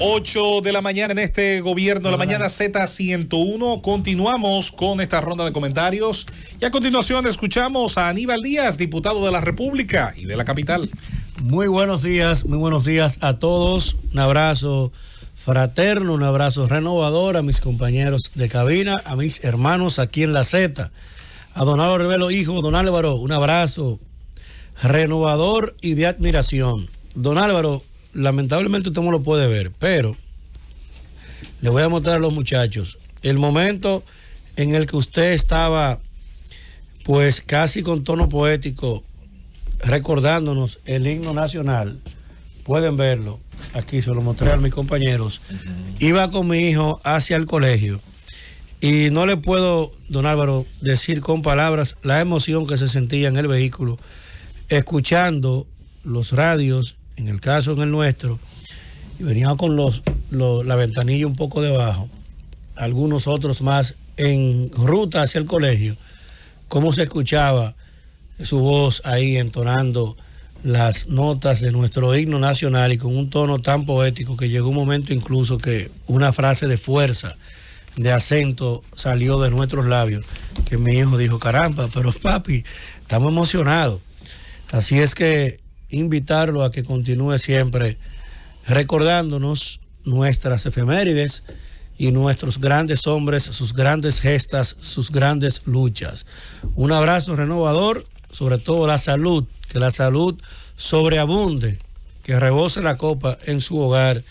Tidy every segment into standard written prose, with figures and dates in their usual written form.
8 de la mañana en este Gobierno de la Mañana Z101. Continuamos con esta ronda de comentarios y a continuación escuchamos a Aníbal Díaz, diputado de la República y de la capital. Muy buenos días a todos. Un abrazo fraterno, un abrazo renovador a mis compañeros de cabina, a mis hermanos aquí en la Z, a don Álvaro Rivelo, hijo, don Álvaro, un abrazo renovador y de admiración. Don Álvaro, lamentablemente usted no lo puede ver, pero le voy a mostrar a los muchachos el momento en el que usted estaba pues casi con tono poético recordándonos el himno nacional. Pueden verlo, aquí se lo mostré a mis compañeros. Iba con mi hijo hacia el colegio y no le puedo, don Álvaro, decir con palabras la emoción que se sentía en el vehículo escuchando los radios, en el caso en el nuestro, y veníamos con la ventanilla un poco debajo, algunos otros más en ruta hacia el colegio, cómo se escuchaba su voz ahí entonando las notas de nuestro himno nacional y con un tono tan poético que llegó un momento incluso que una frase de fuerza, de acento salió de nuestros labios, que mi hijo dijo, caramba, pero papi, estamos emocionados. Así es que invitarlo a que continúe siempre recordándonos nuestras efemérides y nuestros grandes hombres, sus grandes gestas, sus grandes luchas. Un abrazo renovador, sobre todo la salud, que la salud sobreabunde, que rebose la copa en su hogar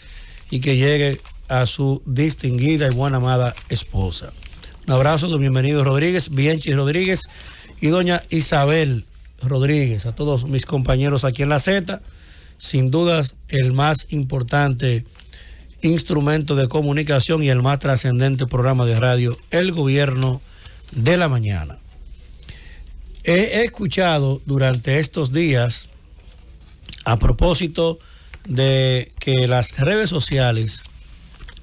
y que llegue a su distinguida y buena amada esposa. Un abrazo, don Bienvenido Rodríguez, Bienchi Rodríguez y doña Isabel Rodríguez, a todos mis compañeros aquí en la Z, sin dudas el más importante instrumento de comunicación y el más trascendente programa de radio, el Gobierno de la Mañana. He escuchado durante estos días, a propósito de que las redes sociales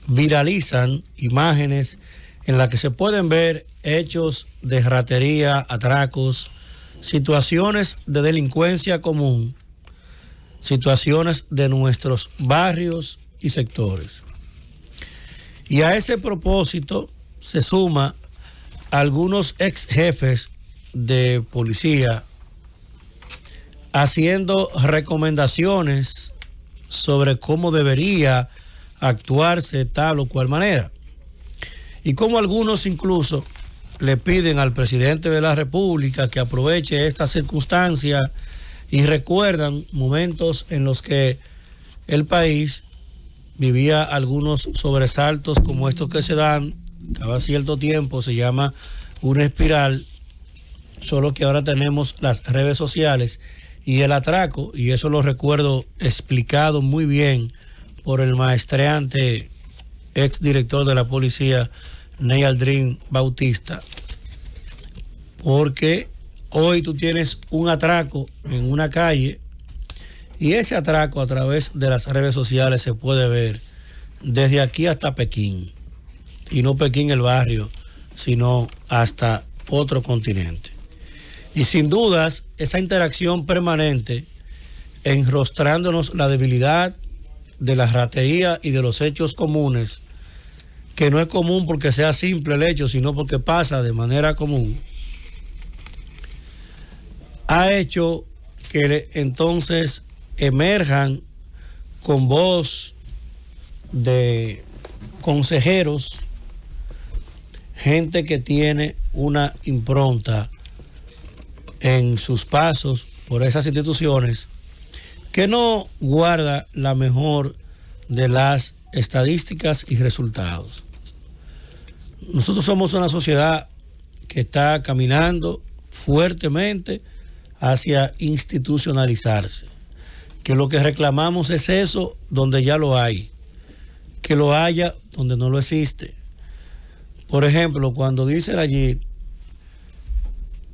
viralizan imágenes en las que se pueden ver hechos de ratería, atracos, situaciones de delincuencia común, situaciones de nuestros barrios y sectores. Y a ese propósito se suma algunos ex jefes de policía haciendo recomendaciones sobre cómo debería actuarse tal o cual manera. Y como algunos incluso le piden al presidente de la República que aproveche esta circunstancia y recuerdan momentos en los que el país vivía algunos sobresaltos como estos que se dan cada cierto tiempo, se llama una espiral, solo que ahora tenemos las redes sociales y el atraco, y eso lo recuerdo explicado muy bien por el maestreante exdirector de la policía, Ney Aldrin Bautista, porque hoy tú tienes un atraco en una calle y ese atraco a través de las redes sociales se puede ver desde aquí hasta Pekín, y no Pekín el barrio, sino hasta otro continente. Y sin dudas esa interacción permanente enrostrándonos la debilidad de la ratería y de los hechos comunes, que no es común porque sea simple el hecho, sino porque pasa de manera común, ha hecho que entonces emerjan con voz de consejeros, gente que tiene una impronta en sus pasos por esas instituciones, que no guarda la mejor de las estadísticas y resultados. Nosotros somos una sociedad que está caminando fuertemente hacia institucionalizarse, que lo que reclamamos es eso donde ya lo hay, que lo haya donde no lo existe. Por ejemplo, cuando dice allí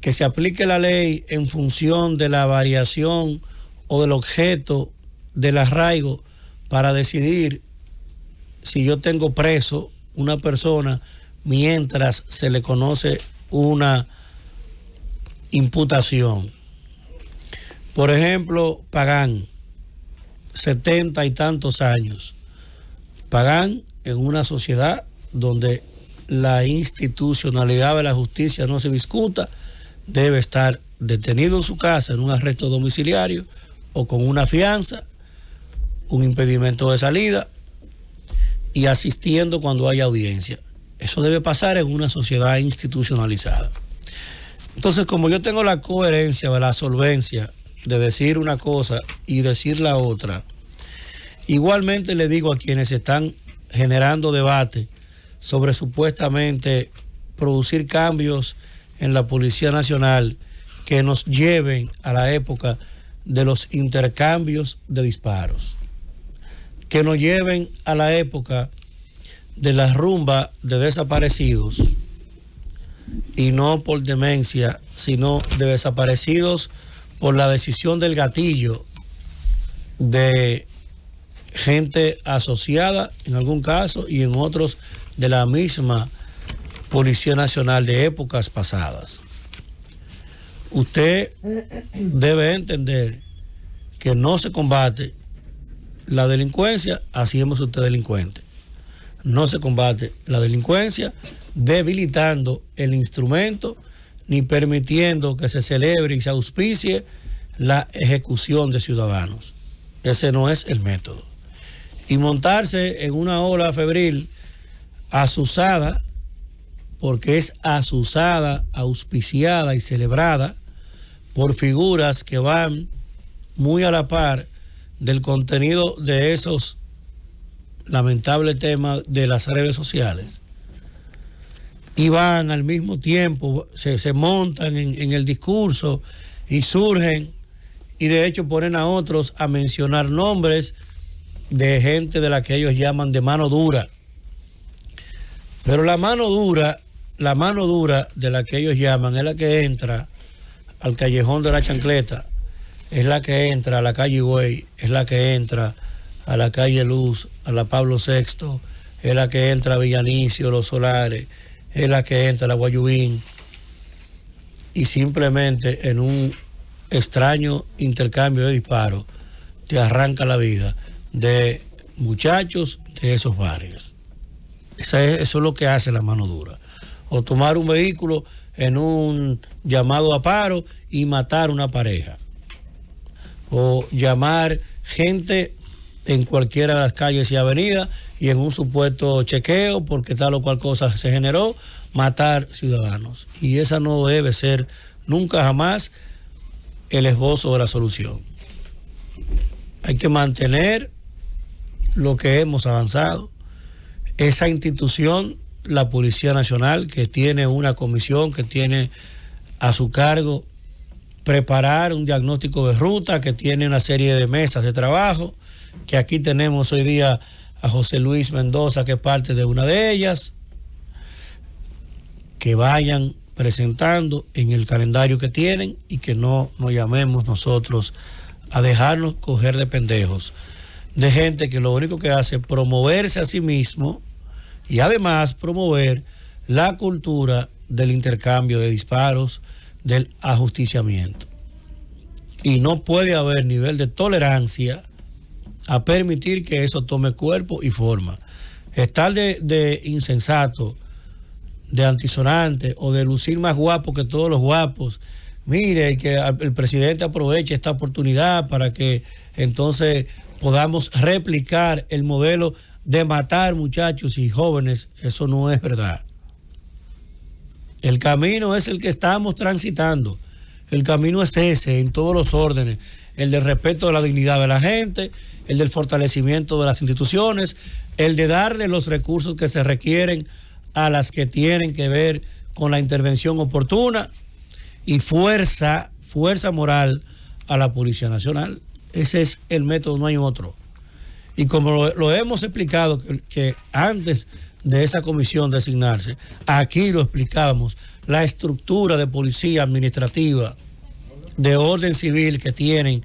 que se aplique la ley en función de la variación o del objeto del arraigo para decidir si yo tengo preso una persona mientras se le conoce una imputación. Por ejemplo, Pagán, 70 y tantos años, Pagán, en una sociedad donde la institucionalidad de la justicia no se discuta, debe estar detenido en su casa en un arresto domiciliario o con una fianza, un impedimento de salida y asistiendo cuando haya audiencia. Eso debe pasar en una sociedad institucionalizada. Entonces, como yo tengo la coherencia o la solvencia de decir una cosa y decir la otra, igualmente le digo a quienes están generando debate sobre supuestamente producir cambios en la Policía Nacional que nos lleven a la época de los intercambios de disparos, que nos lleven a la época de la rumba de desaparecidos, y no por demencia, sino de desaparecidos por la decisión del gatillo de gente asociada en algún caso y en otros de la misma Policía Nacional de épocas pasadas. Usted debe entender que no se combate la delincuencia haciéndose usted delincuente. No se combate la delincuencia debilitando el instrumento ni permitiendo que se celebre y se auspicie la ejecución de ciudadanos. Ese no es el método. Y montarse en una ola febril azuzada, porque es azuzada, auspiciada y celebrada por figuras que van muy a la par del contenido de esos lamentables temas de las redes sociales, y van al mismo tiempo, se montan en el discurso y surgen, y de hecho ponen a otros a mencionar nombres de gente de la que ellos llaman de mano dura. Pero la mano dura de la que ellos llaman es la que entra al callejón de la Chancleta, es la que entra a la calle Güey, es la que entra a la calle Luz, a la Pablo VI, es la que entra a Villanicio, Los Solares, es la que entra a la Guayubín, y simplemente en un extraño intercambio de disparos te arranca la vida de muchachos de esos barrios. Eso es lo que hace la mano dura. O tomar un vehículo en un llamado a paro y matar una pareja. O llamar gente en cualquiera de las calles y avenidas y en un supuesto chequeo, porque tal o cual cosa se generó, matar ciudadanos. Y esa no debe ser nunca jamás el esbozo de la solución. Hay que mantener lo que hemos avanzado. Esa institución, la Policía Nacional, que tiene una comisión que tiene a su cargo preparar un diagnóstico de ruta, que tiene una serie de mesas de trabajo, que aquí tenemos hoy día a José Luis Mendoza, que es parte de una de ellas, que vayan presentando en el calendario que tienen y que no nos llamemos nosotros a dejarnos coger de pendejos, de gente que lo único que hace es promoverse a sí mismo y además promover la cultura del intercambio de disparos, del ajusticiamiento. Y no puede haber nivel de tolerancia a permitir que eso tome cuerpo y forma. Estar de insensato, de antisonante o de lucir más guapo que todos los guapos, mire, que el presidente aproveche esta oportunidad para que entonces podamos replicar el modelo de matar muchachos y jóvenes, eso no es verdad. El camino es el que estamos transitando. El camino es ese, en todos los órdenes. El del respeto de la dignidad de la gente, el del fortalecimiento de las instituciones, el de darle los recursos que se requieren a las que tienen que ver con la intervención oportuna, y fuerza moral a la Policía Nacional. Ese es el método, no hay otro. Y como lo hemos explicado, que antes de esa comisión designarse, aquí lo explicábamos, la estructura de policía administrativa, de orden civil que tienen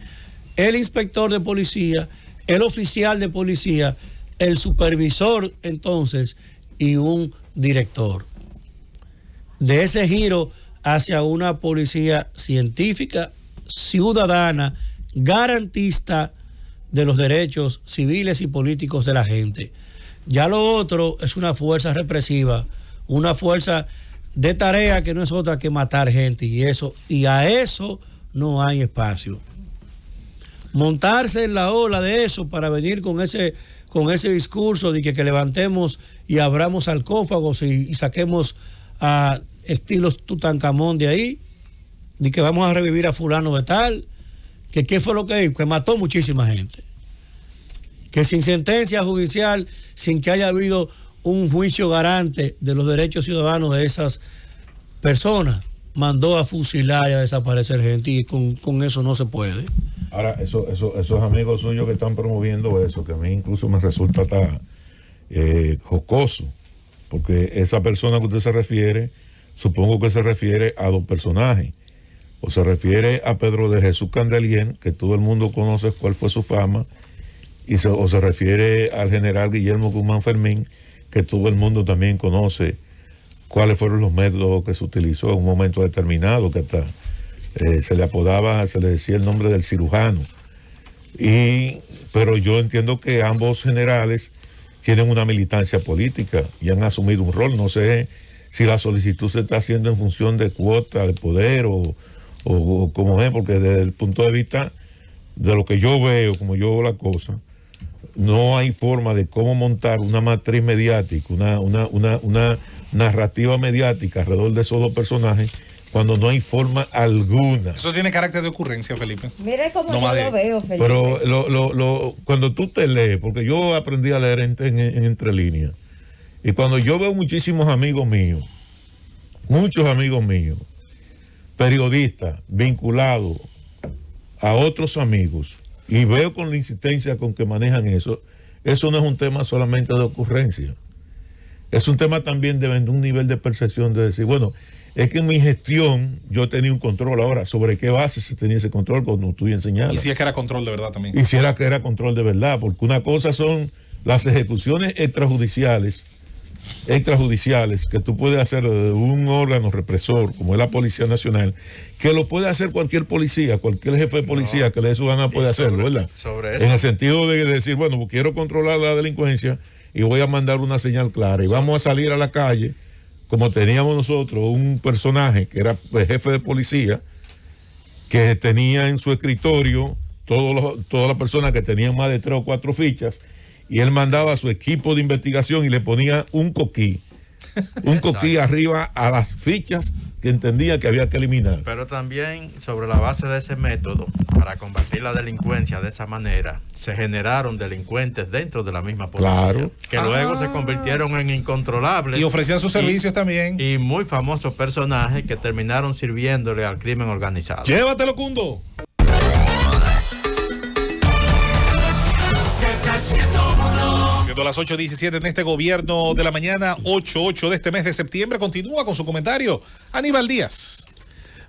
el inspector de policía, el oficial de policía, el supervisor entonces y un director. De ese giro hacia una policía científica, ciudadana, garantista de los derechos civiles y políticos de la gente, Ya lo otro es una fuerza represiva, una fuerza de tarea que no es otra que matar gente, y a eso no hay espacio. Montarse en la ola de eso para venir con ese discurso de que levantemos y abramos sarcófagos y saquemos a estilos Tutankamón de ahí, de que vamos a revivir a fulano de tal, que qué fue lo que mató muchísima gente, que sin sentencia judicial, sin que haya habido un juicio garante de los derechos ciudadanos de esas personas, mandó a fusilar y a desaparecer gente, y con eso no se puede. Ahora, esos amigos suyos que están promoviendo eso, que a mí incluso me resulta hasta jocoso, porque esa persona que usted se refiere, supongo que se refiere a dos personajes, o se refiere a Pedro de Jesús Candelien, que todo el mundo conoce cuál fue su fama, o se refiere al general Guillermo Guzmán Fermín, que todo el mundo también conoce cuáles fueron los métodos que se utilizó en un momento determinado, que hasta se le decía el nombre del cirujano. Pero yo entiendo que ambos generales tienen una militancia política y han asumido un rol. No sé si la solicitud se está haciendo en función de cuota, de poder o cómo es, porque desde el punto de vista de lo que yo veo, como yo veo la cosa, no hay forma de cómo montar una matriz mediática, una narrativa mediática alrededor de esos dos personajes, cuando no hay forma alguna. Eso tiene carácter de ocurrencia, Felipe. Mire cómo yo lo veo, Felipe. Pero cuando tú te lees, porque yo aprendí a leer en entre líneas, y cuando yo veo muchísimos amigos míos, muchos amigos míos, periodistas vinculados a otros amigos, y veo con la insistencia con que manejan eso no es un tema solamente de ocurrencia. Es un tema también de un nivel de percepción, de decir, bueno, es que en mi gestión yo tenía un control. Ahora, ¿sobre qué base se tenía ese control? Cuando tú enseñabas. Y si es que era control de verdad también. Y si era que era control de verdad, porque una cosa son las ejecuciones extrajudiciales que tú puedes hacer de un órgano represor, como es la Policía Nacional, que lo puede hacer cualquier policía, cualquier jefe de policía que le dé su gana puede hacerlo, ¿verdad? Sobre eso. En el sentido de decir, bueno, quiero controlar la delincuencia y voy a mandar una señal clara, y vamos a salir a la calle, como teníamos nosotros un personaje que era el jefe de policía, que tenía en su escritorio todas las personas que tenían más de 3 o 4 fichas, y él mandaba a su equipo de investigación y le ponía un coquí arriba a las fichas que entendía que había que eliminar. Pero también sobre la base de ese método, para combatir la delincuencia de esa manera, se generaron delincuentes dentro de la misma policía, claro, que luego se convirtieron en incontrolables. Y ofrecían sus servicios también. Y muy famosos personajes que terminaron sirviéndole al crimen organizado. Llévatelo, Cundo. A las 8:17 en este gobierno de la mañana, 8 de este mes de septiembre. Continúa con su comentario Aníbal Díaz.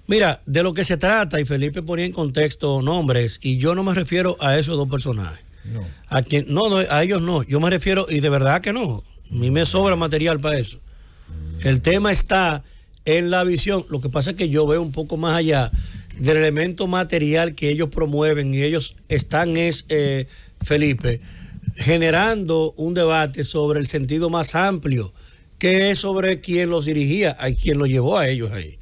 Mira, de lo que se trata, y Felipe ponía en contexto nombres, y yo no me refiero a esos dos personajes. No. A ellos no. Yo me refiero, y de verdad que no. A mí me sobra material para eso. El tema está en la visión. Lo que pasa es que yo veo un poco más allá del elemento material que ellos promueven, y ellos están, Felipe, generando un debate sobre el sentido más amplio, que es sobre quién los dirigía, a quién los llevó a ellos ahí.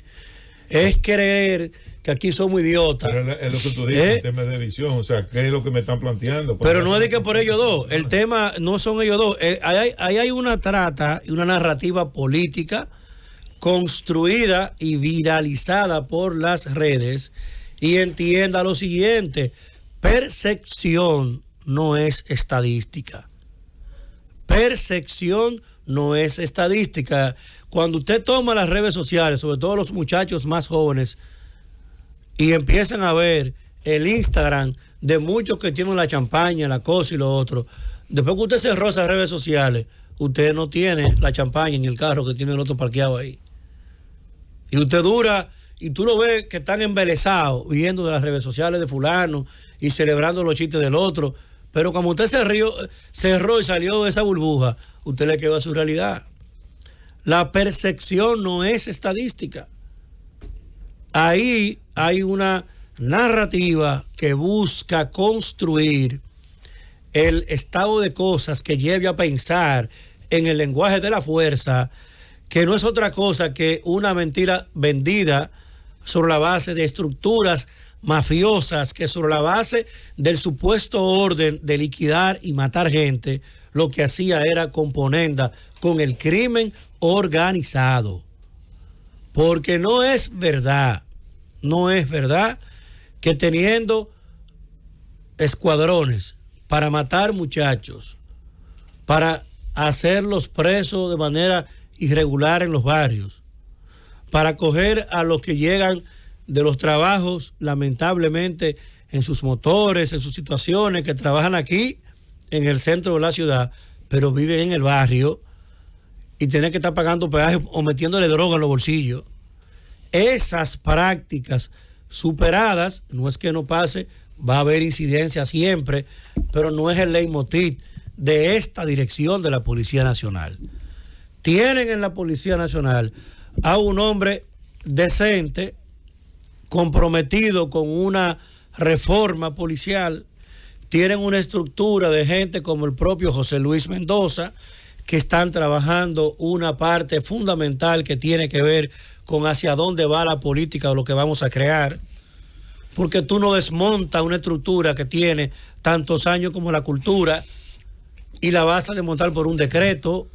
Es creer que aquí somos idiotas. Pero es lo que tú dices, el tema de visión, o sea, ¿qué es lo que me están planteando? Pero no es de que por ellos dos, el tema no son ellos dos. Ahí hay una trata y una narrativa política construida y viralizada por las redes, y entienda lo siguiente: percepción no es estadística. Percepción no es estadística. Cuando usted toma las redes sociales, sobre todo los muchachos más jóvenes, y empiezan a ver el Instagram de muchos que tienen la champaña, la cosa y lo otro, después que usted cerró esas redes sociales, usted no tiene la champaña ni el carro que tiene el otro parqueado ahí. Y usted dura, y tú lo ves que están embelesados viendo de las redes sociales de fulano y celebrando los chistes del otro. Pero como usted cerró y salió de esa burbuja, usted le quedó a su realidad. La percepción no es estadística. Ahí hay una narrativa que busca construir el estado de cosas que lleve a pensar en el lenguaje de la fuerza, que no es otra cosa que una mentira vendida sobre la base de estructuras mafiosas, que sobre la base del supuesto orden de liquidar y matar gente, lo que hacía era componenda con el crimen organizado. Porque no es verdad que teniendo escuadrones para matar muchachos, para hacerlos presos de manera irregular en los barrios, para coger a los que llegan de los trabajos, lamentablemente, en sus motores, en sus situaciones, que trabajan aquí en el centro de la ciudad, pero viven en el barrio y tienen que estar pagando peaje o metiéndole droga en los bolsillos. Esas prácticas superadas, no es que no pase, va a haber incidencia siempre, pero no es el leitmotiv de esta dirección de la Policía Nacional. Tienen en la Policía Nacional a un hombre decente, comprometido con una reforma policial. Tienen una estructura de gente como el propio José Luis Mendoza, que están trabajando una parte fundamental que tiene que ver con hacia dónde va la política o lo que vamos a crear. Porque tú no desmontas una estructura que tiene tantos años como la cultura y la vas a desmontar por un decreto.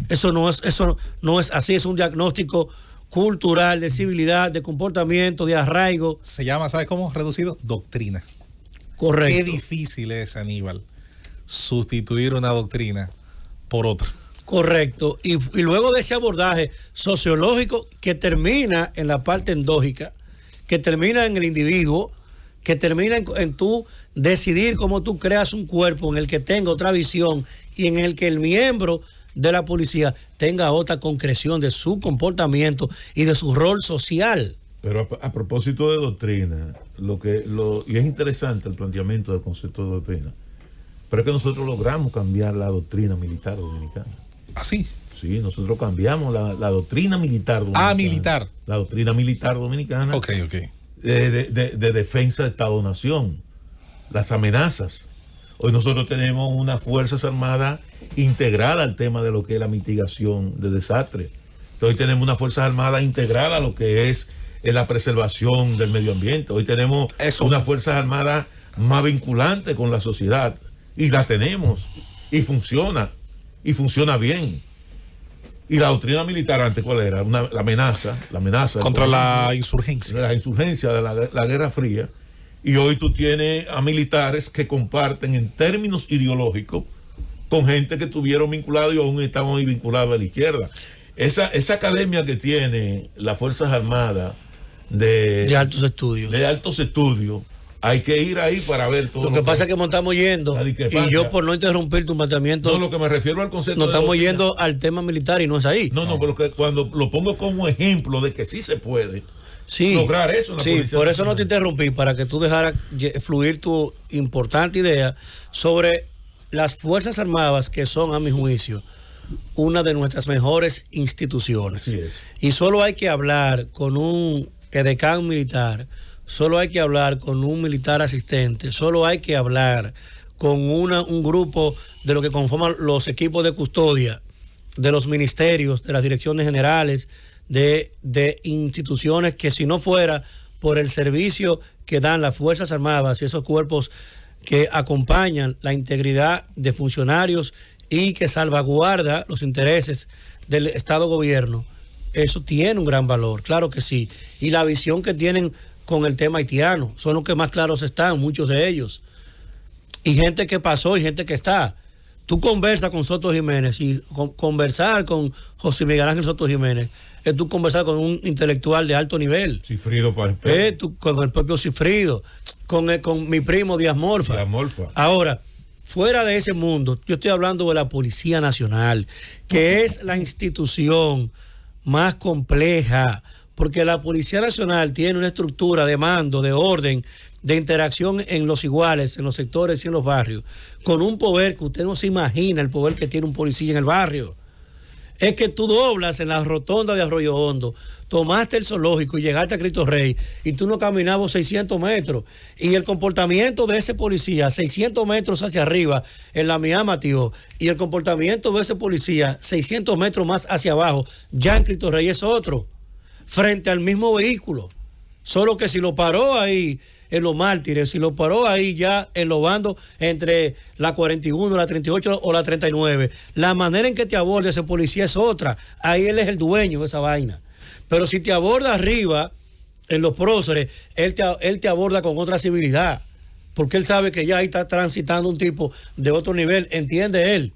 Eso no es así, es un diagnóstico cultural, de civilidad, de comportamiento, de arraigo. Se llama, ¿sabes cómo? Reducido, doctrina. Correcto. Qué difícil es, Aníbal, sustituir una doctrina por otra. Correcto. Y luego de ese abordaje sociológico que termina en la parte endógica, que termina en el individuo, que termina en tú decidir cómo tú creas un cuerpo en el que tenga otra visión y en el que el miembro de la policía tenga otra concreción de su comportamiento y de su rol social. Pero a propósito de doctrina, y es interesante el planteamiento del concepto de doctrina, pero es que nosotros logramos cambiar la doctrina militar dominicana. ¿Ah, sí? Sí, nosotros cambiamos la doctrina militar dominicana. Ah, militar. La doctrina militar dominicana. Ok. De defensa de Estado-Nación, las amenazas. Hoy nosotros tenemos unas Fuerzas Armadas integradas al tema de lo que es la mitigación de desastres. Hoy tenemos unas Fuerzas Armadas integradas a lo que es la preservación del medio ambiente. Hoy tenemos unas Fuerzas Armadas más vinculantes con la sociedad. Y la tenemos. Y funciona bien. Y la doctrina militar antes, ¿cuál era? La amenaza contra la insurgencia. La insurgencia de la Guerra Fría. Y hoy tú tienes a militares que comparten en términos ideológicos con gente que estuvieron vinculados y aún están hoy vinculados a la izquierda. Esa academia que tiene las Fuerzas Armadas de altos estudios. Hay que ir ahí para ver todo. Lo que pasa es que nos estamos yendo, y yo por no interrumpir tu planteamiento. No, lo que me refiero al concepto. Nos estamos yendo al tema militar y no es ahí. No, pero que cuando lo pongo como ejemplo de que sí se puede lograr eso. Sí, por eso no te interrumpí, para que tú dejaras fluir tu importante idea sobre las Fuerzas Armadas, que son, a mi juicio, una de nuestras mejores instituciones. Así es. Y solo hay que hablar con un edecán militar, solo hay que hablar con un militar asistente, solo hay que hablar con un grupo de lo que conforman los equipos de custodia de los ministerios, de las direcciones generales, de instituciones que, si no fuera por el servicio que dan las Fuerzas Armadas y esos cuerpos que acompañan la integridad de funcionarios y que salvaguarda los intereses del Estado-Gobierno, eso tiene un gran valor, claro que sí. Y la visión que tienen con el tema haitiano, son los que más claros están, muchos de ellos. Y gente que pasó y gente que está. Tú conversas con Soto Jiménez, y conversar con José Miguel Ángel Soto Jiménez es tú conversar con un intelectual de alto nivel. Cifrido con el propio Cifrido, con mi primo Díaz Morfa. Ahora, fuera de ese mundo, yo estoy hablando de la Policía Nacional, que es la institución más compleja, porque la Policía Nacional tiene una estructura de mando, de orden, de interacción en los iguales, en los sectores y en los barrios, con un poder que usted no se imagina, el poder que tiene un policía en el barrio. es que tú doblas en la rotonda de Arroyo Hondo, tomaste el zoológico y llegaste a Cristo Rey y tú no caminabas 600 metros. Y el comportamiento de ese policía, 600 metros hacia arriba, en la Miami, tío, y el comportamiento de ese policía, 600 metros más hacia abajo, ya en Cristo Rey es otro, frente al mismo vehículo. Solo que si lo paró ahí en Los Mártires, si lo paró ahí ya en los bandos entre la 41, la 38 o la 39, la manera en que te aborda ese policía es otra. Ahí él es el dueño de esa vaina. Pero si te aborda arriba, en los próceres, él te aborda con otra civilidad. Porque él sabe que ya ahí está transitando un tipo de otro nivel, entiende él.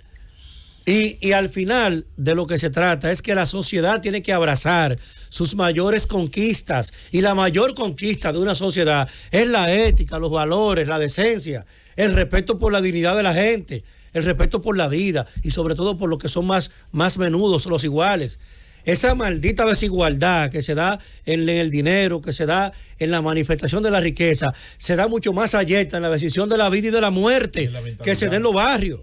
Y al final de lo que se trata es que la sociedad tiene que abrazar sus mayores conquistas. Y la mayor conquista de una sociedad es la ética, los valores, la decencia, el respeto por la dignidad de la gente, el respeto por la vida y sobre todo por los que son más menudos, los iguales. Esa maldita desigualdad que se da en el dinero, que se da en la manifestación de la riqueza, se da mucho más allá en la decisión de la vida y de la muerte que se da en los barrios.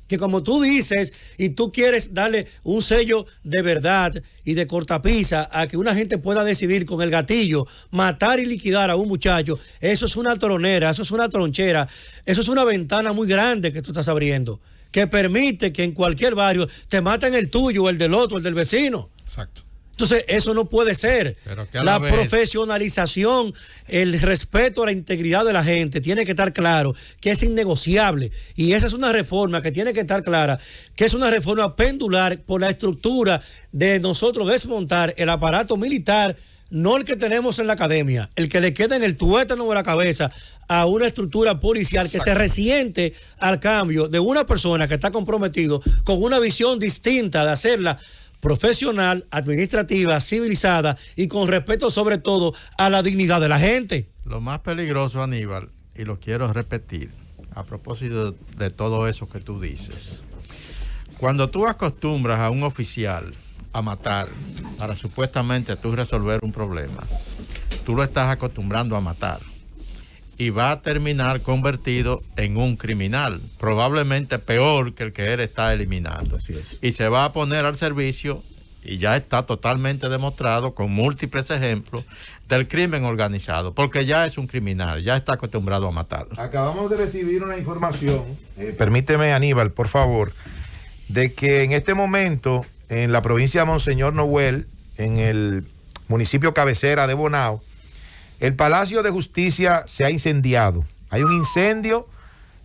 Que como tú dices y tú quieres darle un sello de verdad y de cortapisa a que una gente pueda decidir con el gatillo matar y liquidar a un muchacho, eso es una tronera, eso es una tronchera, eso es una ventana muy grande que tú estás abriendo, que permite que en cualquier barrio te maten el tuyo, el del otro, el del vecino. Exacto. Entonces, eso no puede ser. La profesionalización, el respeto a la integridad de la gente, tiene que estar claro que es innegociable. Y esa es una reforma que tiene que estar clara, que es una reforma pendular por la estructura de nosotros desmontar el aparato militar, no el que tenemos en la academia, el que le queda en el tuétano de la cabeza a una estructura policial que se resiente al cambio de una persona que está comprometido con una visión distinta de hacerla profesional, administrativa, civilizada y con respeto sobre todo a la dignidad de la gente. Lo más peligroso, Aníbal, y lo quiero repetir, a propósito de todo eso que tú dices, cuando tú acostumbras a un oficial a matar para supuestamente tú resolver un problema, tú lo estás acostumbrando a matar y va a terminar convertido en un criminal, probablemente peor que el que él está eliminando. Así es. Y se va a poner al servicio, y ya está totalmente demostrado con múltiples ejemplos, del crimen organizado, porque ya es un criminal, ya está acostumbrado a matar. Acabamos de recibir una información, permíteme, Aníbal, por favor, de que en este momento en la provincia de Monseñor Noel, en el municipio cabecera de Bonao, el Palacio de Justicia se ha incendiado. Hay un incendio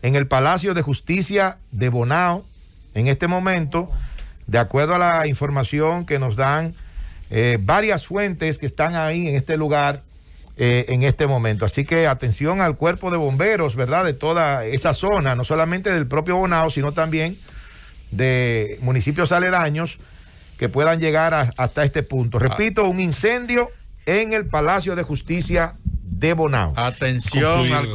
en el Palacio de Justicia de Bonao en este momento, de acuerdo a la información que nos dan varias fuentes que están ahí en este lugar en este momento. Así que atención al cuerpo de bomberos, ¿verdad? De toda esa zona, no solamente del propio Bonao, sino también de municipios aledaños que puedan llegar hasta este punto. Repito, un incendio en el Palacio de Justicia de Bonao. Atención al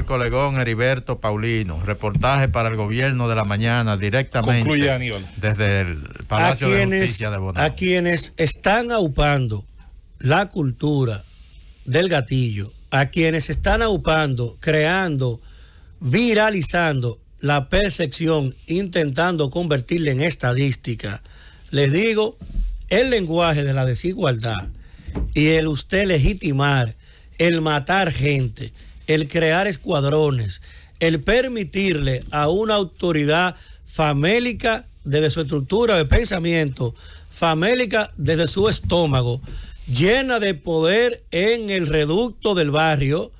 colegón Heriberto Paulino. Reportaje para el Gobierno de la Mañana directamente. Concluye, Aníbal. Desde el Palacio de Justicia de Bonao. A quienes están aupando la cultura del gatillo, a quienes están aupando, creando, viralizando la percepción, intentando convertirla en estadística, les digo, el lenguaje de la desigualdad y el usted legitimar, el matar gente, el crear escuadrones, el permitirle a una autoridad famélica desde su estructura de pensamiento, famélica desde su estómago, llena de poder en el reducto del barrio,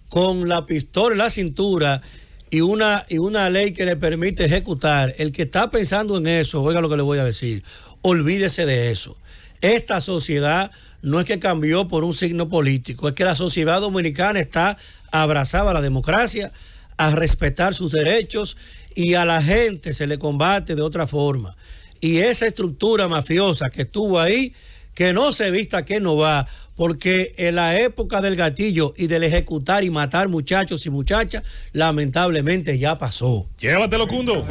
con la pistola en la cintura y una ley que le permite ejecutar. El que está pensando en eso, oiga lo que le voy a decir, olvídese de eso. Esta sociedad no es que cambió por un signo político, es que la sociedad dominicana está abrazada a la democracia, a respetar sus derechos, y a la gente se le combate de otra forma. Y esa estructura mafiosa que estuvo ahí, que no se vista que no va, porque en la época del gatillo y del ejecutar y matar muchachos y muchachas, lamentablemente ya pasó. Llévatelo, Cundo.